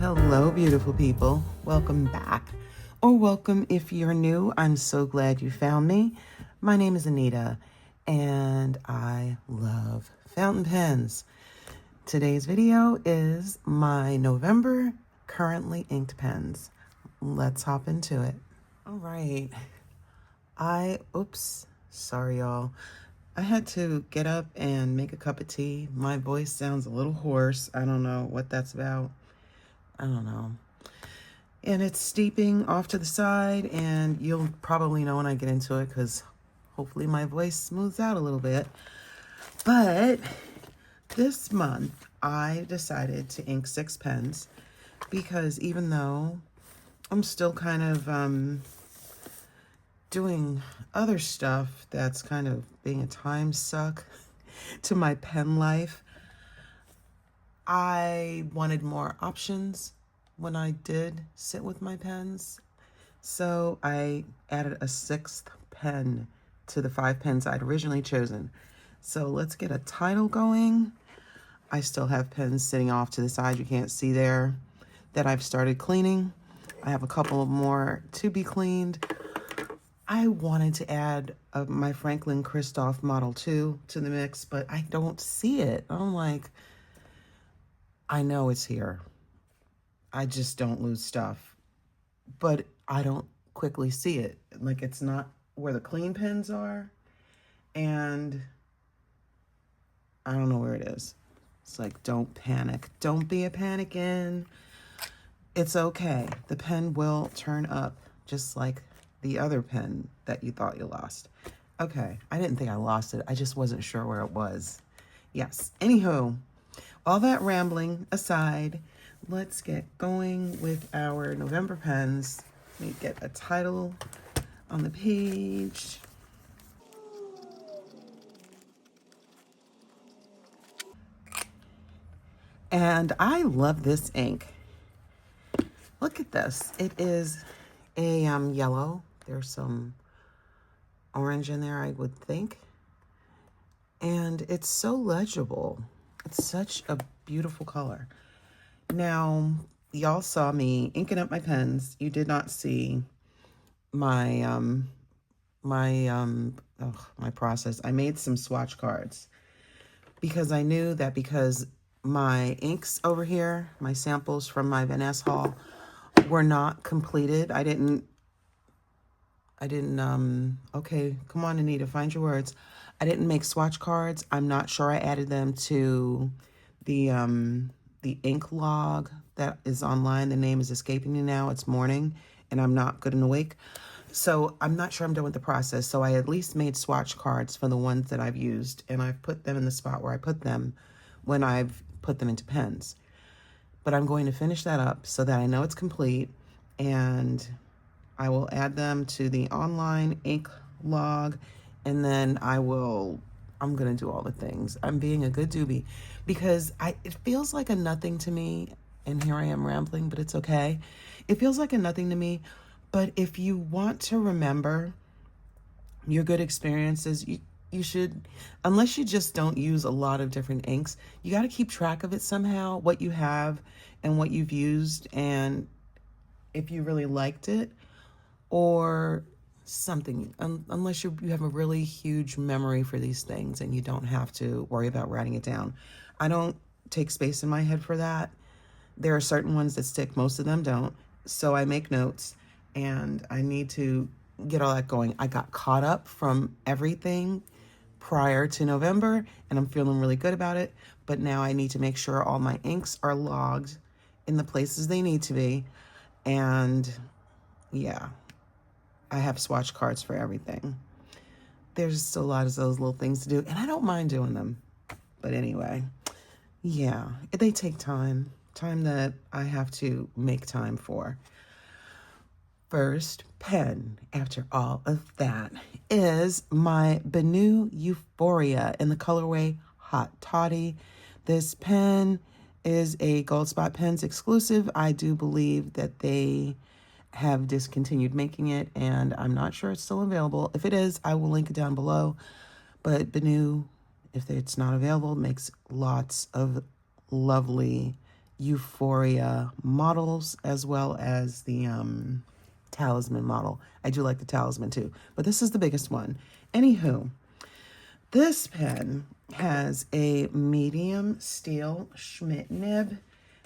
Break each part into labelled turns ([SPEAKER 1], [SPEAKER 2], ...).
[SPEAKER 1] Hello, beautiful people. Welcome back, or welcome if you're new. I'm so glad you found me. My name is Anita, and I love fountain pens. Today's video is my November currently inked pens. Let's hop into it. All right. Sorry, y'all. I had to get up and make a cup of tea. My voice sounds a little hoarse. I don't know what that's about. I don't know. And it's steeping off to the side, and you'll probably know when I get into it because hopefully my voice smooths out a little bit. But this month, I decided to ink 6 pens because even though I'm still kind of doing other stuff that's kind of being a time suck to my pen life, I wanted more options when I did sit with my pens. So I added a 6th pen to the 5 pens I'd originally chosen. So let's get a title going. I still have pens sitting off to the side you can't see there that I've started cleaning. I have a couple more to be cleaned. I wanted to add my Franklin Christoph Model 2 to the mix, but I don't see it. I'm like, I know it's here. I just don't lose stuff. But I don't quickly see it. Like, it's not where the clean pens are. And I don't know where it is. It's like, don't panic. Don't be a panickin'. It's okay. The pen will turn up just like the other pen that you thought you lost. Okay, I didn't think I lost it. I just wasn't sure where it was. Yes, anywho, all that rambling aside, let's get going with our November pens. Let me get a title on the page. And I love this ink. Look at this. It is a yellow. There's some orange in there, I would think. And it's so legible. It's such a beautiful color. Now, y'all saw me inking up my pens. You did not see my my process. I made some swatch cards because I knew that because my inks over here, my samples from my Venice haul, were not completed. I didn't, okay, come on, Anita, find your words. I didn't make swatch cards. I'm not sure I added them to the ink log that is online. The name is escaping me now. It's morning, and I'm not good and awake. So I'm not sure I'm done with the process. So I at least made swatch cards for the ones that I've used, and I've put them in the spot where I put them when I've put them into pens. But I'm going to finish that up so that I know it's complete, and I will add them to the online ink log, and then I'm going to do all the things. I'm being a good doobie because it feels like a nothing to me, and here I am rambling, but it's okay. It feels like a nothing to me, but if you want to remember your good experiences, you should, unless you just don't use a lot of different inks, you got to keep track of it somehow, what you have and what you've used, and if you really liked it or something, unless you have a really huge memory for these things and you don't have to worry about writing it down. I don't take space in my head for that. There are certain ones that stick, most of them don't. So I make notes, and I need to get all that going. I got caught up from everything prior to November, and I'm feeling really good about it. But now I need to make sure all my inks are logged in the places they need to be. And yeah, I have swatch cards for everything. There's just a lot of those little things to do, and I don't mind doing them. But anyway, yeah, they take time that I have to make time for. First pen, after all of that, is my Benu Euphoria in the colorway Hot Toddy. This pen is a Gold Spot Pens exclusive. I do believe that they have discontinued making it, and I'm not sure it's still available. If it is, I will link it down below. But Benu, if it's not available, makes lots of lovely Euphoria models as well as the Talisman model. I do like the Talisman too, but this is the biggest one. Anywho, this pen has a medium steel Schmidt nib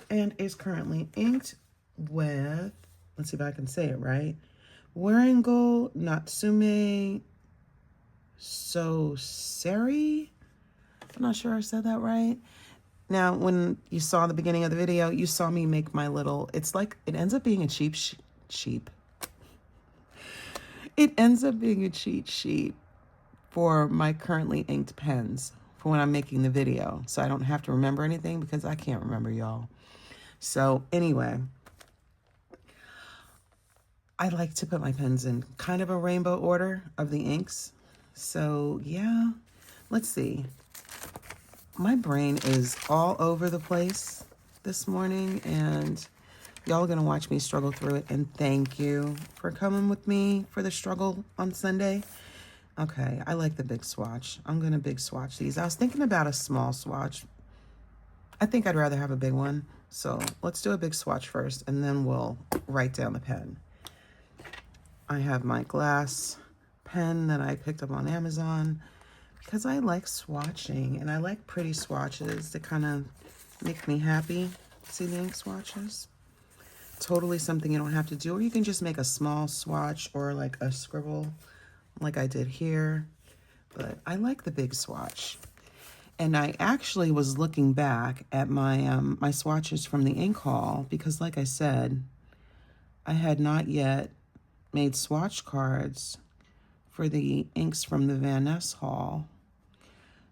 [SPEAKER 1] and is currently inked with, let's see if I can say it right, Wearingeul Sanshiro. I'm not sure I said that right. Now, when you saw the beginning of the video, you saw me make my little, it's like, it ends up being a cheap sheep. It ends up being a cheat sheet for my currently inked pens for when I'm making the video. So I don't have to remember anything because I can't remember, y'all. So anyway, I like to put my pens in kind of a rainbow order of the inks. So yeah, let's see. My brain is all over the place this morning, and y'all are gonna watch me struggle through it. And thank you for coming with me for the struggle on Sunday. Okay, I like the big swatch. I'm gonna big swatch these. I was thinking about a small swatch. I think I'd rather have a big one. So let's do a big swatch first, and then we'll write down the pen. I have my glass pen that I picked up on Amazon because I like swatching, and I like pretty swatches that kind of make me happy. See the ink swatches? Totally something you don't have to do, or you can just make a small swatch or like a scribble like I did here. But I like the big swatch. And I actually was looking back at my my swatches from the ink haul because, like I said, I had not yet made swatch cards for the inks from the Van Ness haul.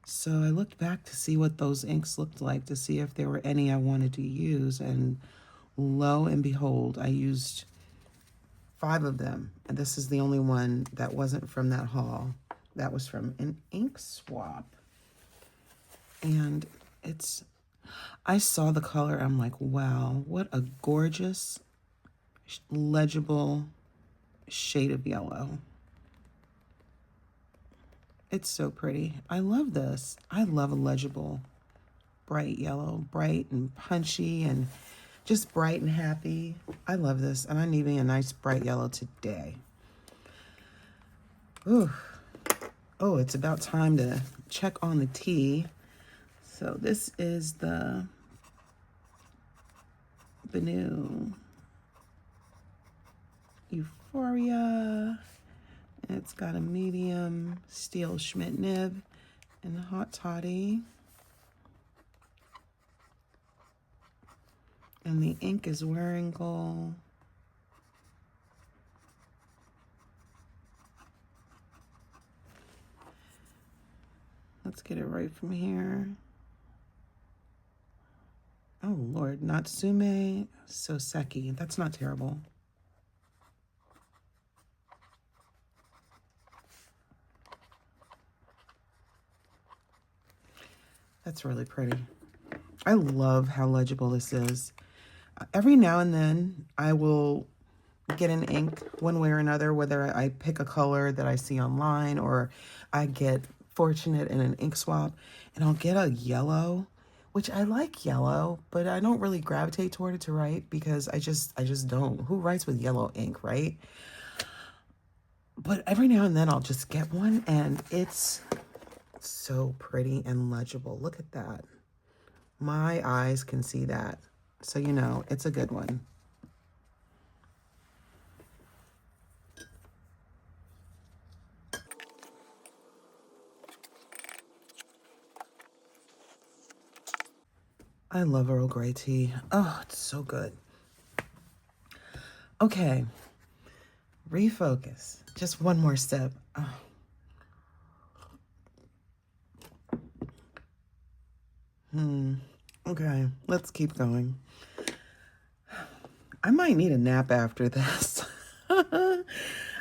[SPEAKER 1] So I looked back to see what those inks looked like, to see if there were any I wanted to use, and lo and behold, I used 5 of them, and this is the only one that wasn't from that haul. That was from an ink swap. And I saw the color, I'm like, wow, what a gorgeous, legible shade of yellow. It's so pretty. I love this. I love a legible, bright yellow, bright and punchy and just bright and happy. I love this, and I'm needing a nice bright yellow today. Ooh. Oh, it's about time to check on the tea. So this is the Benu Euphoria. It's got a medium steel Schmidt nib and a hot toddy. And the ink is Wearingeul. Let's get it right from here. Oh Lord, Natsume Soseki. That's not terrible. That's really pretty. I love how legible this is. Every now and then I will get an ink one way or another, whether I pick a color that I see online or I get fortunate in an ink swap, and I'll get a yellow, which I like yellow, but I don't really gravitate toward it to write because I just don't. Who writes with yellow ink, right? But every now and then I'll just get one, and it's so pretty and legible. Look at that. My eyes can see that. So you know, it's a good one. I love Earl Grey tea. Oh, it's so good. Okay. Refocus. Just one more step. Oh. Okay, let's keep going. I might need a nap after this. I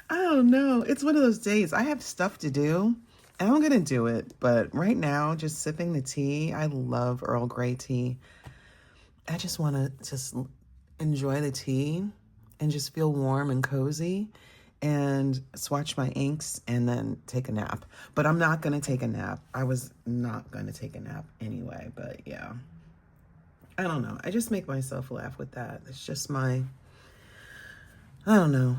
[SPEAKER 1] don't know. It's one of those days. I have stuff to do, and I'm going to do it. But right now, just sipping the tea. I love Earl Grey tea. I just want to just enjoy the tea and just feel warm and cozy and swatch my inks and then take a nap. But I'm not going to take a nap. I was not going to take a nap anyway, but yeah. I don't know. I just make myself laugh with that. It's just my, I don't know.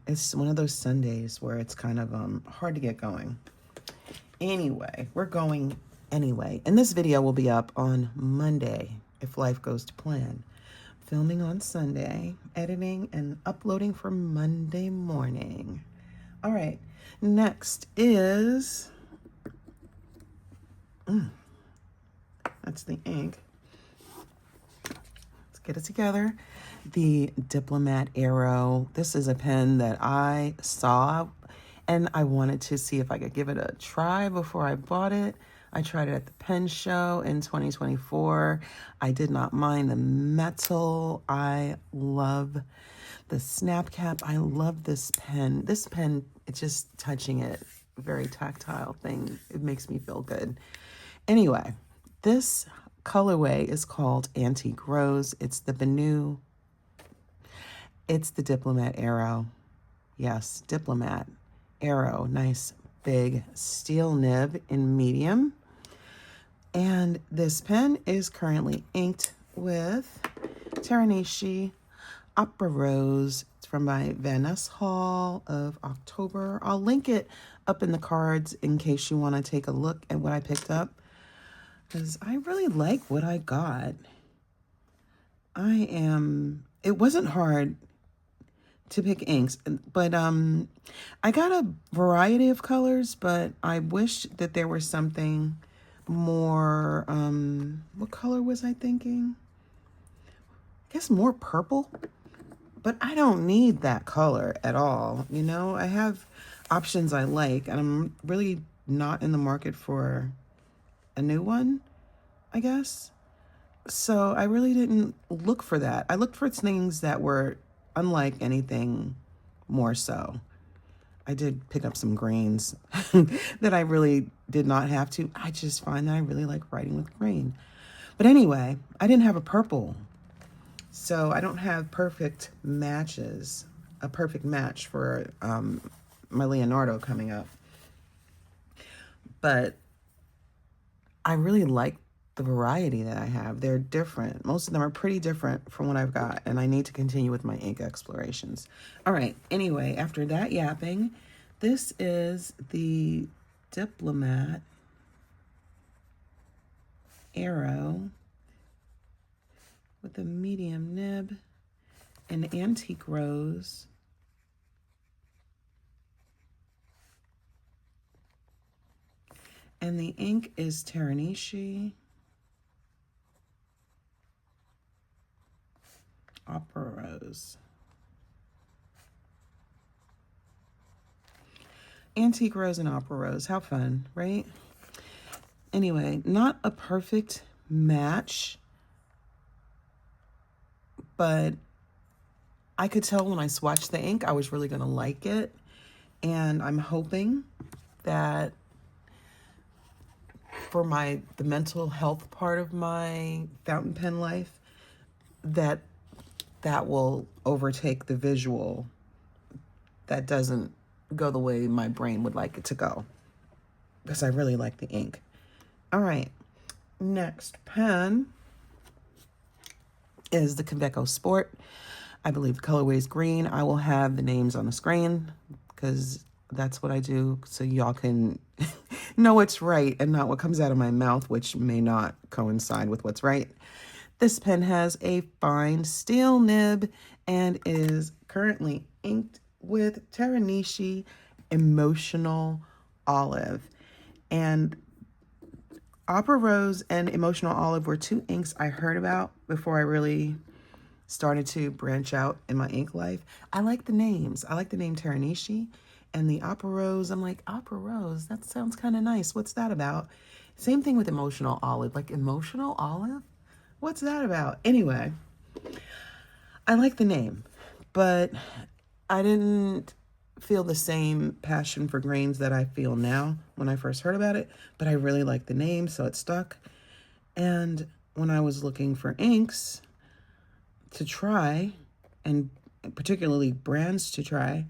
[SPEAKER 1] It's one of those Sundays where it's kind of hard to get going. Anyway, we're going anyway. And this video will be up on Monday if life goes to plan. Filming on Sunday, editing and uploading for Monday morning. All right, next is, that's the ink. Let's get it together. The Diplomat Aero. This is a pen that I saw and I wanted to see if I could give it a try before I bought it. I tried it at the pen show in 2024. I did not mind the metal. I love the snap cap. I love this pen. This pen, it's just touching it, very tactile thing. It makes me feel good. Anyway, this colorway is called Antique Rose. It's the Benu. It's the Diplomat Aero. Yes, Diplomat Aero. Nice big steel nib in medium. And this pen is currently inked with Teranishi Opera Rose. It's from my Van Ness haul of October. I'll link it up in the cards in case you want to take a look at what I picked up, because I really like what I got. It wasn't hard to pick inks, but I got a variety of colors, but I wish that there was something more, what color was I thinking? I guess more purple, but I don't need that color at all. You know, I have options I like, and I'm really not in the market for a new one, I guess. So I really didn't look for that. I looked for things that were unlike anything more so. I did pick up some greens that I really did not have to. I just find that I really like writing with green. But anyway, I didn't have a purple. So I don't have perfect matches, a perfect match for my Leonardo coming up. But I really like the variety that I have. They're different. Most of them are pretty different from what I've got, and I need to continue with my ink explorations. All right, anyway, after that yapping, this is the Diplomat Aero with a medium nib, an Antique Rose, and the ink is Teranishi Opera Rose. Antique Rose and Opera Rose. How fun, right? Anyway, not a perfect match, but I could tell when I swatched the ink I was really going to like it. And I'm hoping that for the mental health part of my fountain pen life, that will overtake the visual that doesn't go the way my brain would like it to go, because I really like the ink. All right, next pen is the Kaweco Sport. I believe the colorway is green. I will have the names on the screen because that's what I do, so y'all can know what's right and not what comes out of my mouth, which may not coincide with what's right. This pen has a fine steel nib and is currently inked with Teranishi Emotional Olive. And Opera Rose and Emotional Olive were two inks I heard about before I really started to branch out in my ink life. I like the names. I like the name Teranishi, and the Opera Rose. I'm like, Opera Rose, that sounds kind of nice. What's that about? Same thing with Emotional Olive. Like, Emotional Olive? What's that about? Anyway, I like the name, but I didn't feel the same passion for grains that I feel now when I first heard about it, but I really like the name, so it stuck. And when I was looking for inks to try, and particularly brands to try,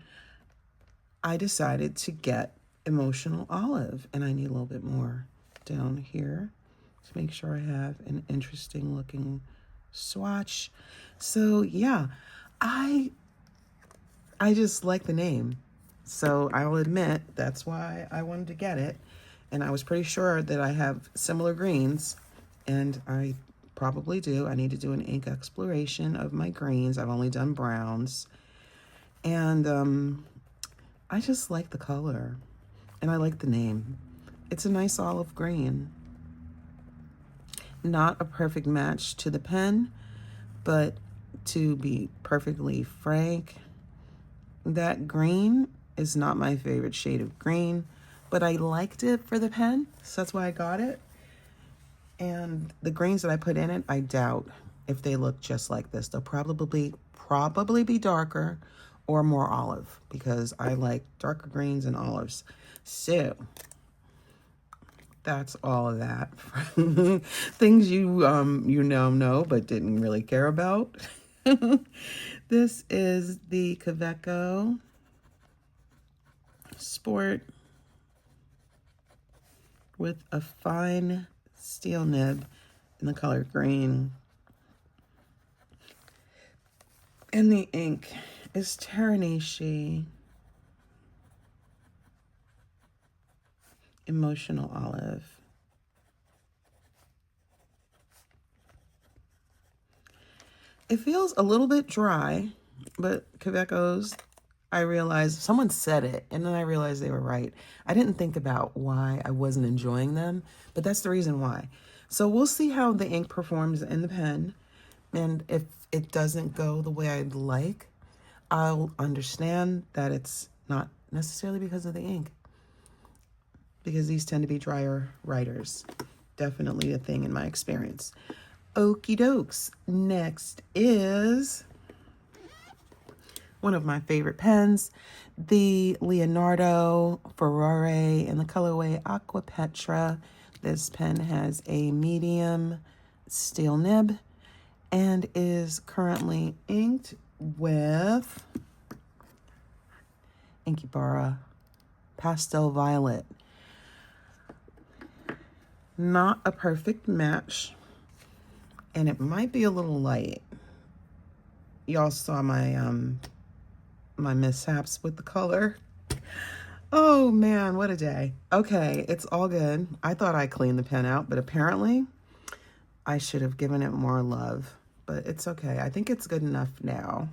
[SPEAKER 1] I decided to get Emotional Olive, and I need a little bit more down here to make sure I have an interesting looking swatch. So yeah, I just like the name. So I'll admit that's why I wanted to get it. And I was pretty sure that I have similar greens, and I probably do. I need to do an ink exploration of my greens. I've only done browns. And I just like the color, and I like the name. It's a nice olive green. Not a perfect match to the pen, but to be perfectly frank, that green is not my favorite shade of green, but I liked it for the pen, so that's why I got it. And the greens that I put in it, I doubt if they look just like this. They'll probably be darker or more olive, because I like darker greens and olives. So that's all of that. Things you know but didn't really care about. This is the Kaweco Sport with a fine steel nib in the color green. And the ink is Teranishi Emotional Olive. It feels a little bit dry, but Kaweco's, I realized, someone said it, and then I realized they were right. I didn't think about why I wasn't enjoying them, but that's the reason why. So we'll see how the ink performs in the pen, and if it doesn't go the way I'd like, I'll understand that it's not necessarily because of the ink, because these tend to be drier writers. Definitely a thing in my experience. Okie dokes. Next is one of my favorite pens, the Leonardo Furore in the colorway Aquapetra. This pen has a medium steel nib and is currently inked with Inkebara Pastel Violet. Not a perfect match, and it might be a little light. Y'all saw my my mishaps with the color. Oh man, what a day. Okay, it's all good. I thought I cleaned the pen out, but apparently I should have given it more love, but it's okay. I think it's good enough now.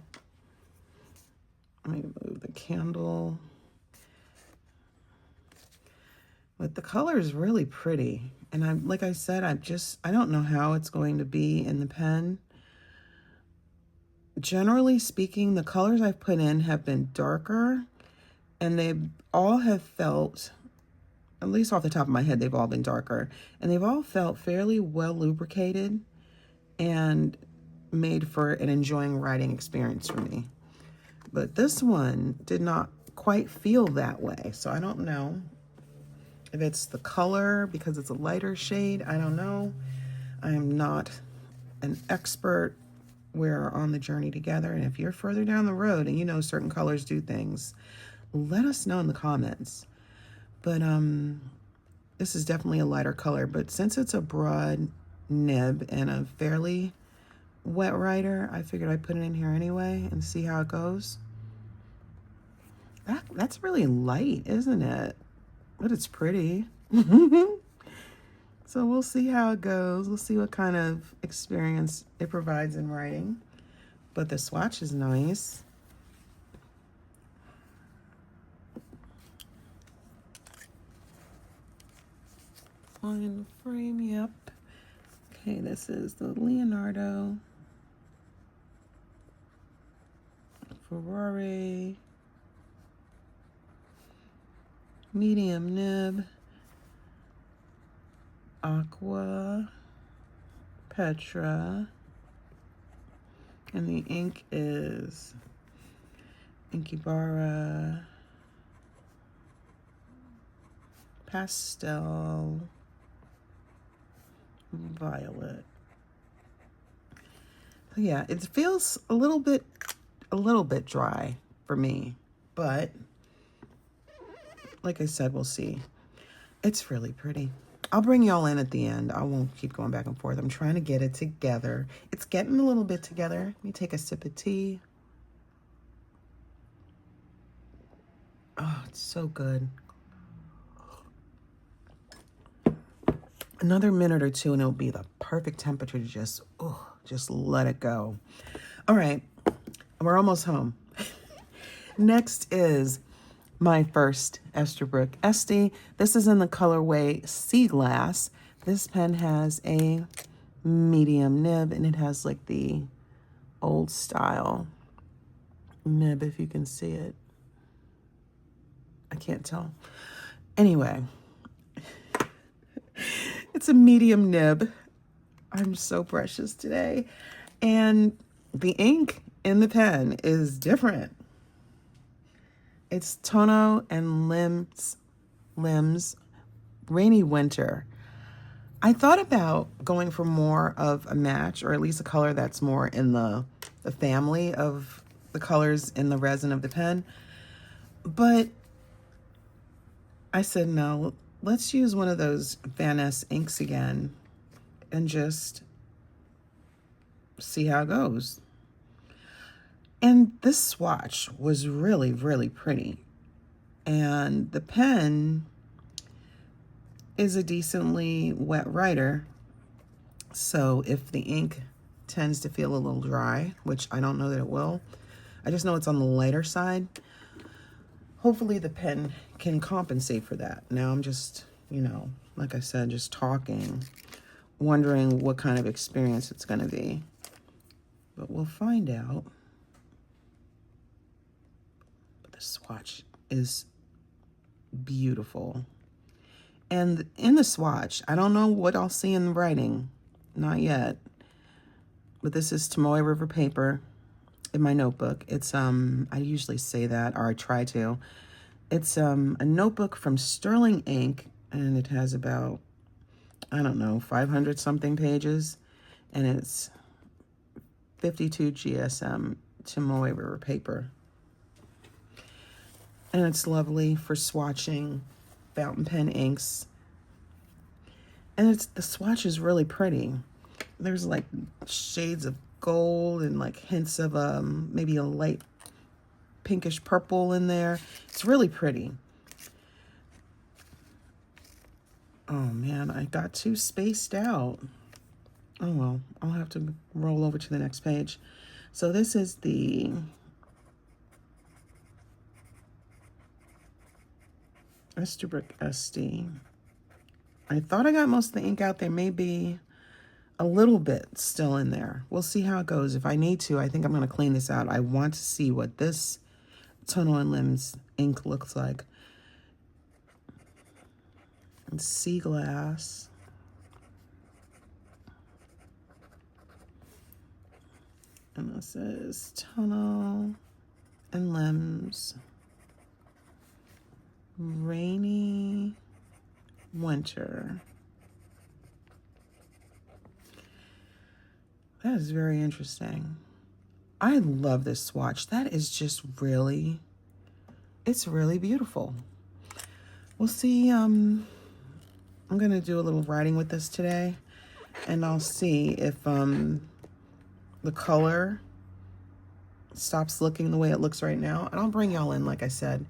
[SPEAKER 1] Let me move the candle. But the color is really pretty. And like I said, I don't know how it's going to be in the pen. Generally speaking, the colors I've put in have been darker, and they all have felt, at least off the top of my head, they've all been darker, and they've all felt fairly well lubricated and made for an enjoying writing experience for me. But this one did not quite feel that way, so I don't know if it's the color because it's a lighter shade. I don't know. I am not an expert. We're on the journey together, and if you're further down the road and you know certain colors do things, let us know in the comments. But this is definitely a lighter color, but since it's a broad nib and a fairly wet writer, I figured I'd put it in here anyway and see how it goes. That's really light, isn't it? But it's pretty. So we'll see how it goes. We'll see what kind of experience it provides in writing. But the swatch is nice. On the frame, yep. Okay, this is the Leonardo Furore medium nib, Aquapetra, and the ink is Inkebara Pastel Violet. So yeah, it feels a little bit dry for me, but like I said, we'll see. It's really pretty. I'll bring y'all in at the end. I won't keep going back and forth. I'm trying to get it together. It's getting a little bit together. Let me take a sip of tea. Oh, it's so good. Another minute or two and it'll be the perfect temperature to just let it go. All right, we're almost home. Next is my first Esterbrook Estie. This is in the colorway Sea Glass. This pen has a medium nib and it has like the old style nib, if you can see it. I can't tell. Anyway, it's a medium nib. I'm so precious today. And the ink in the pen is different. It's Tono Lims Rainy Winter. I thought about going for more of a match, or at least a color that's more in the family of the colors in the resin of the pen. But I said, no, let's use one of those Van Ness inks again and just see how it goes. And this swatch was really, really pretty. And the pen is a decently wet writer. So if the ink tends to feel a little dry, which I don't know that it will, I just know it's on the lighter side. Hopefully the pen can compensate for that. Now I'm just, you know, like I said, just talking, wondering what kind of experience it's going to be. But we'll find out. But the swatch is beautiful. And in the swatch, I don't know what I'll see in the writing. Not yet. But this is Tomoe River paper in my notebook. It's, I usually say that, or I try to. It's a notebook from Sterling Ink, and it has about, I don't know, 500 something pages. And it's 52 GSM Tomoe River paper. And it's lovely for swatching fountain pen inks. And the swatch is really pretty. There's like shades of gold and like hints of maybe a light pinkish purple in there. It's really pretty. Oh man, I got too spaced out. Oh well, I'll have to roll over to the next page. So this is the Esterbrook Estie. I thought I got most of the ink out. There may be a little bit still in there. We'll see how it goes. If I need to, I think I'm going to clean this out. I want to see what this Tono Lims ink looks like. And Sea Glass. And this is Tono Lims Rainy Winter. That is very interesting. I love this swatch. That is just really, it's really beautiful. We'll see. I'm going to do a little writing with this today, and I'll see if the color stops looking the way it looks right now. And I'll bring y'all in, like I said,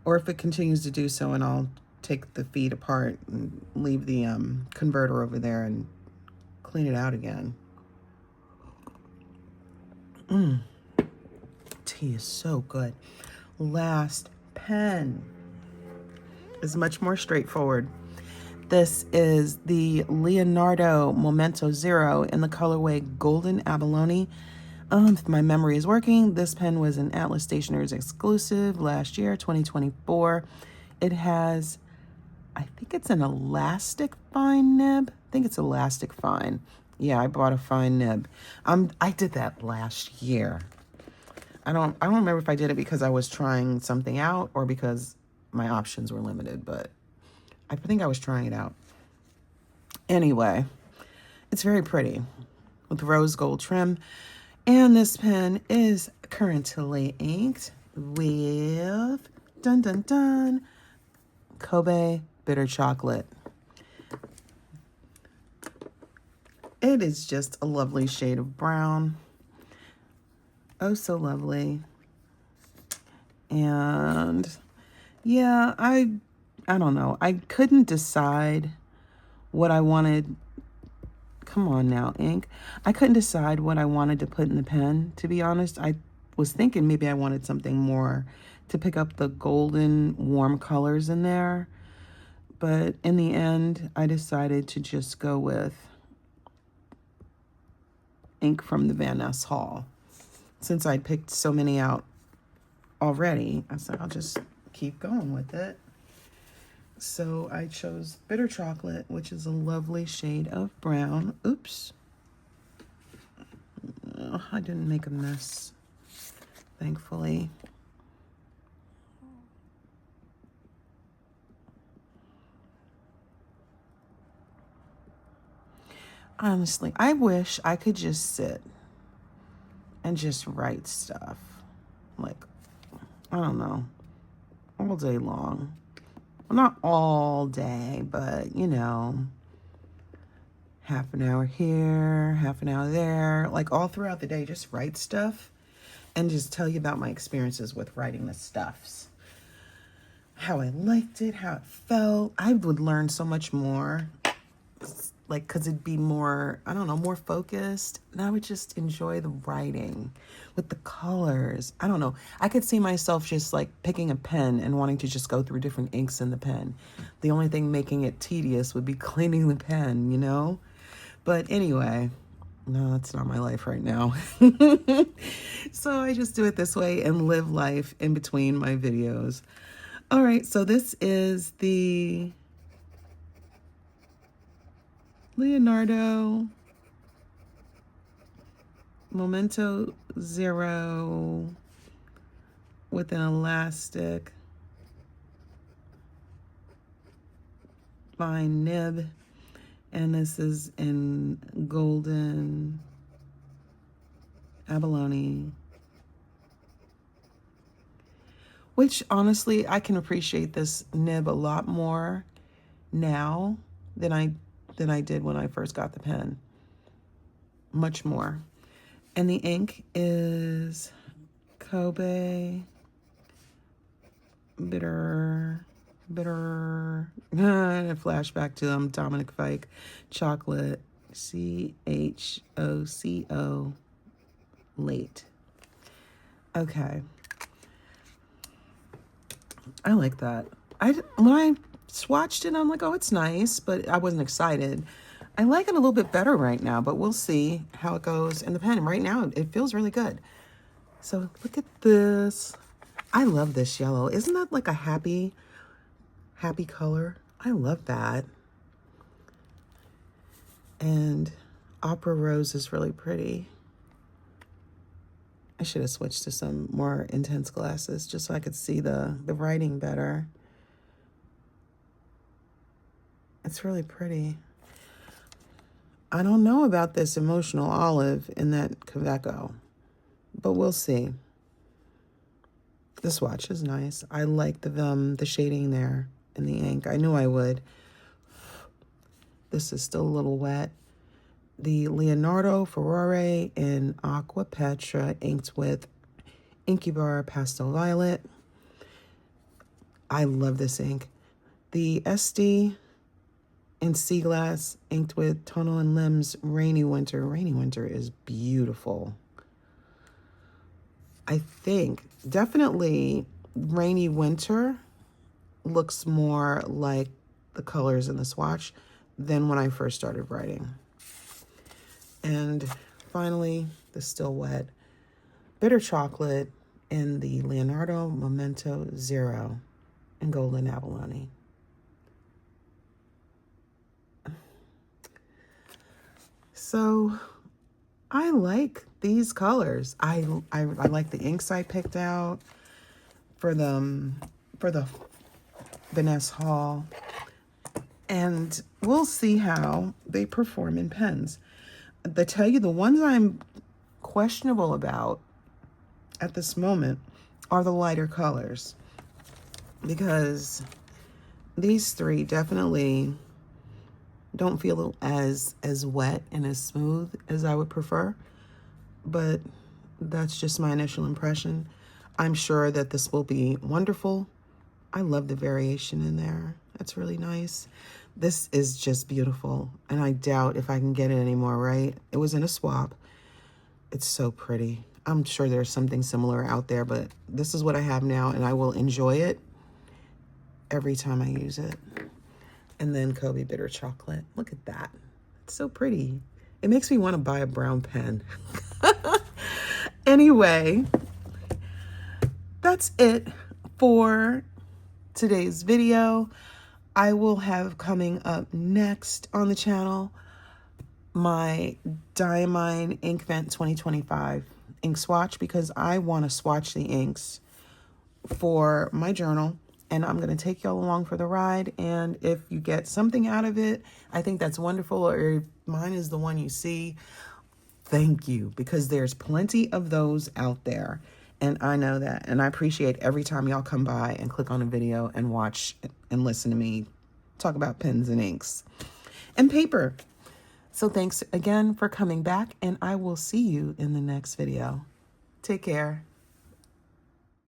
[SPEAKER 1] or if it continues to do so, and I'll take the feed apart and leave the converter over there and clean it out again. Tea is so good. Last pen is much more straightforward. This is the Leonardo Momento Zero in the colorway Golden Abalone. If my memory is working, this pen was an Atlas Stationers exclusive last year, 2024. It has, I think it's an elastic fine nib. I think it's elastic fine. Yeah, I bought a fine nib. I did that last year. I don't remember if I did it because I was trying something out or because my options were limited, but I think I was trying it out. Anyway, it's very pretty with rose gold trim. And this pen is currently inked with Kobe Bitter Chocolate. It is just a lovely shade of brown. Oh, so lovely. And yeah, I don't know. I couldn't decide what I wanted. Come on now, ink. I couldn't decide what I wanted to put in the pen, to be honest. I was thinking maybe I wanted something more to pick up the golden warm colors in there. But in the end, I decided to just go with ink from the Van Ness haul. Since I'd picked so many out already, I said I'll just keep going with it. So I chose Bitter Chocolate, which is a lovely shade of brown. Oops. Oh, I didn't make a mess, thankfully. Honestly, I wish I could just sit and just write stuff. Like, I don't know, all day long. Well, not all day, but, you know, half an hour here, half an hour there. Like, all throughout the day, just write stuff and just tell you about my experiences with writing the stuffs. How I liked it, how it felt. I would learn so much more. Like, because it'd be more, I don't know, more focused. And I would just enjoy the writing with the colors. I don't know. I could see myself just like picking a pen and wanting to just go through different inks in the pen. The only thing making it tedious would be cleaning the pen, you know? But anyway, no, that's not my life right now. So I just do it this way and live life in between my videos. All right, so this is the Leonardo Momento Zero with an elastic fine nib, and this is in golden abalone, which honestly I can appreciate this nib a lot more now than I did when I first got the pen. Much more. And the ink is Kobe bitter and a flashback to Dominic Fike chocolate CHOCO late. Okay, I like that. When I swatched it, I'm like, oh, it's nice, but I wasn't excited. I like it a little bit better right now, but we'll see how it goes in the pen. Right now, it feels really good. So look at this. I love this yellow. Isn't that like a happy color? I love that. And Opera Rose is really pretty. I should have switched to some more intense glasses just so I could see the writing better. It's really pretty. I don't know about this Emotional Olive in that Kaweco, but we'll see. The swatch is nice. I like the shading there in the ink. I knew I would. This is still a little wet. The Leonardo Furore in Aquapetra inked with Inkebara Pastel Violet. I love this ink. The Estie in Sea Glass inked with Tono Lims Rainy Winter. Rainy Winter is beautiful. I think definitely Rainy Winter looks more like the colors in the swatch than when I first started writing. And finally, the Still Wet Bitter Chocolate in the Leonardo Momento Zero in golden abalone. So I like these colors. I like the inks I picked out for the Van Ness haul, and we'll see how they perform in pens. I tell you, the ones I'm questionable about at this moment are the lighter colors, because these three definitely Don't feel as wet and as smooth as I would prefer, but that's just my initial impression. I'm sure that this will be wonderful. I love the variation in there. That's really nice. This is just beautiful, and I doubt if I can get it anymore, right? It was in a swap. It's so pretty. I'm sure there's something similar out there, but this is what I have now, and I will enjoy it every time I use it. And then Kobe Bitter Chocolate. Look at that. It's so pretty. It makes me want to buy a brown pen. Anyway, that's it for today's video. I will have coming up next on the channel my Diamine Ink Vent 2025 ink swatch, because I want to swatch the inks for my journal, and I'm going to take y'all along for the ride. And if you get something out of it, I think that's wonderful. Or if mine is the one you see, thank you, because there's plenty of those out there, and I know that, and I appreciate every time y'all come by and click on a video and watch and listen to me talk about pens and inks and paper. So thanks again for coming back, and I will see you in the next video. Take care.